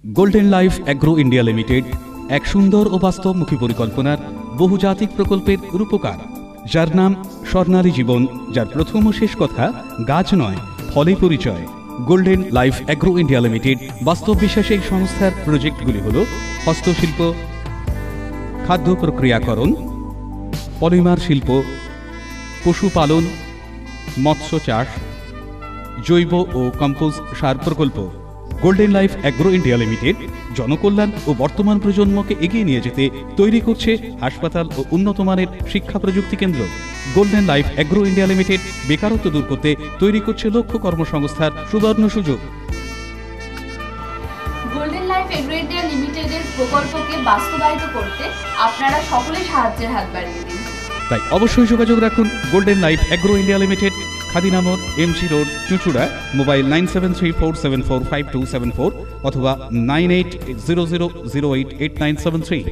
Golden Life Agro India limited এক সুন্দর ও বাস্তবমুখী পরিকল্পনার বহুজাতিক প্রকল্পের রূপকার, যার নাম স্বর্ণালী জীবন, যার প্রথম ও শেষ কথা গাছ নয় ফলে পরিচয়। Golden Life Agro India limited বাস্তব বিশ্বাসী এই সংস্থার প্রজেক্টগুলি হল হস্তশিল্প, খাদ্য প্রক্রিয়াকরণ, পলিমার শিল্প, পশুপালন, মৎস্য চাষ, জৈব ও কম্পোস্ট সার প্রকল্প। Golden Life Agro India Limited জনকল্যাণ ও বর্তমান প্রজন্মকে এগিয়ে নিয়ে যেতে তৈরি করছে হাসপাতাল ও উন্নত মানের শিক্ষা প্রযুক্তি কেন্দ্র। Golden Life Agro India limited বেকারত্ব দূর করতে তৈরি করছে লক্ষ্য কর্মসংস্থার সুবর্ণ সুযোগ। গোল্ডেন লাইফ অ্যাগ্রো ইন্ডিয়া লিমিটেডের প্রকল্পকে বাস্তবায়িত করতে আপনারা সকলেই সাহায্যের হাত বাড়িয়ে দিন। তাই অবশ্যই যোগাযোগ রাখুন Golden Life Agro India Limited, Khadinamore, MG road, চুঁচুড়া। মোবাইল 9734745274 অথবা 9800088973।